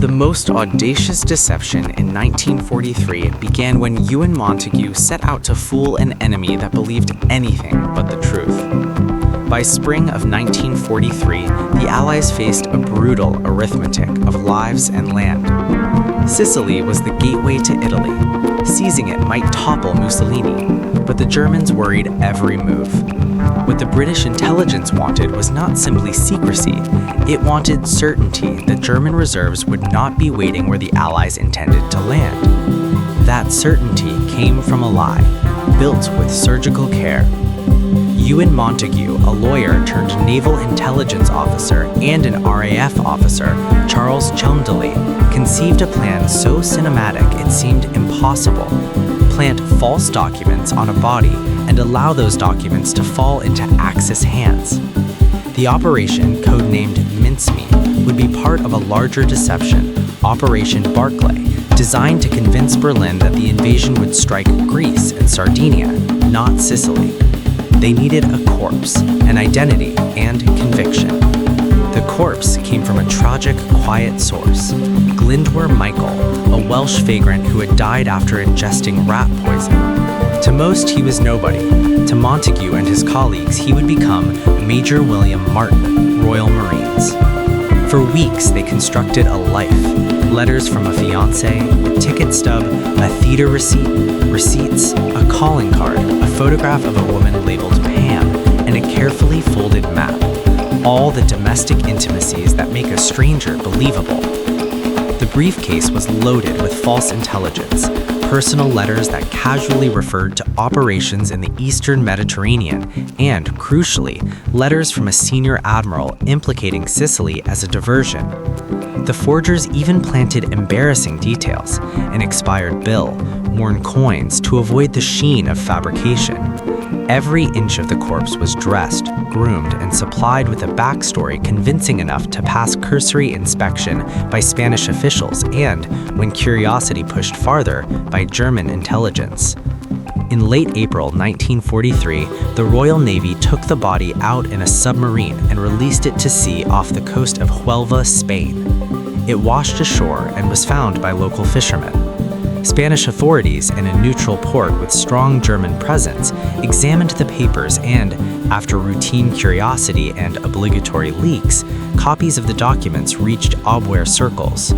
The most audacious deception in 1943 began when Ewen Montagu set out to fool an enemy that believed anything but the truth. By spring of 1943, the Allies faced a brutal arithmetic of lives and land. Sicily was the gateway to Italy. Seizing it might topple Mussolini, but the Germans worried every move. What the British intelligence wanted was not simply secrecy, it wanted certainty that German reserves would not be waiting where the Allies intended to land. That certainty came from a lie, built with surgical care. Ewen Montagu, a lawyer turned naval intelligence officer and an RAF officer, Charles Cholmondeley, conceived a plan so cinematic it seemed impossible. Plant false documents on a body and allow those documents to fall into Axis hands. The operation, codenamed Mincemeat, would be part of a larger deception, Operation Barclay, designed to convince Berlin that the invasion would strike Greece and Sardinia, not Sicily. They needed a corpse, an identity, and conviction. The corpse came from a tragic, quiet source, Glyndwr Michael, a Welsh vagrant who had died after ingesting rat poison. To most, he was nobody. To Montagu and his colleagues, he would become Major William Martin, Royal Marines. For weeks, they constructed a life. Letters from a fiancé, a ticket stub, a theater receipt, receipts, a calling card, a photograph of a woman labeled Pam, and a carefully folded map. All the domestic intimacies that make a stranger believable. The briefcase was loaded with false intelligence, personal letters that casually referred to operations in the Eastern Mediterranean, and, crucially, letters from a senior admiral implicating Sicily as a diversion. The forgers even planted embarrassing details, an expired bill, worn coins to avoid the sheen of fabrication. Every inch of the corpse was dressed, groomed, and supplied with a backstory convincing enough to pass cursory inspection by Spanish officials and, when curiosity pushed farther, by German intelligence. In late April 1943, the Royal Navy took the body out in a submarine and released it to sea off the coast of Huelva, Spain. It washed ashore and was found by local fishermen. Spanish authorities in a neutral port with strong German presence examined the papers and, after routine curiosity and obligatory leaks, copies of the documents reached Obware circles.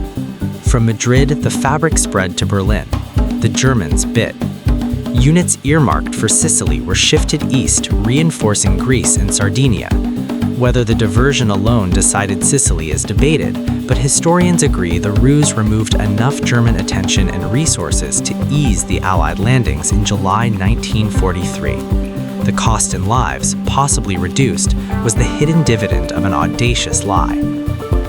From Madrid, the fabric spread to Berlin. The Germans bit. Units earmarked for Sicily were shifted east, reinforcing Greece and Sardinia. Whether the diversion alone decided Sicily is debated, but historians agree the ruse removed enough German attention and resources to ease the Allied landings in July 1943. The cost in lives, possibly reduced, was the hidden dividend of an audacious lie.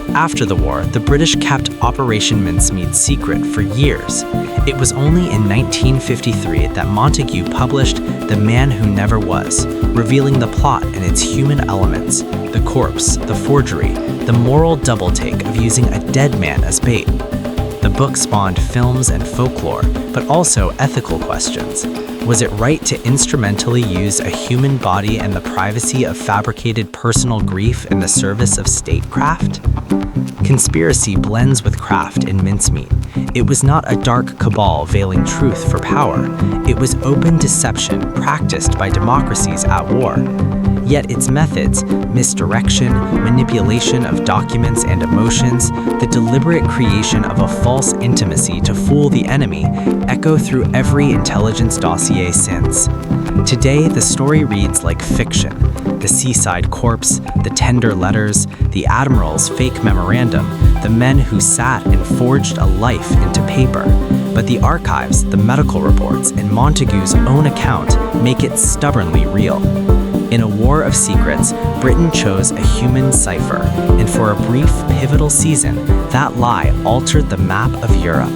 After the war, the British kept Operation Mincemeat secret for years. It was only in 1953 that Montagu published The Man Who Never Was, revealing the plot and its human elements, the corpse, the forgery, the moral double-take of using a dead man as bait. The book spawned films and folklore, but also ethical questions. Was it right to instrumentally use a human body and the privacy of fabricated personal grief in the service of statecraft? Conspiracy blends with craft in Mincemeat. It was not a dark cabal veiling truth for power. It was open deception practiced by democracies at war. Yet its methods, misdirection, manipulation of documents and emotions, the deliberate creation of a false intimacy to fool the enemy, echo through every intelligence dossier since. Today, the story reads like fiction. The seaside corpse, the tender letters, the admiral's fake memorandum, the men who sat and forged a life into paper. But the archives, the medical reports, and Montagu's own account make it stubbornly real. In a war of secrets, Britain chose a human cipher, and for a brief, pivotal season, that lie altered the map of Europe.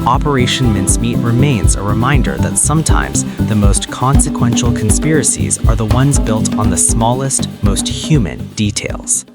Operation Mincemeat remains a reminder that sometimes the most consequential conspiracies are the ones built on the smallest, most human details.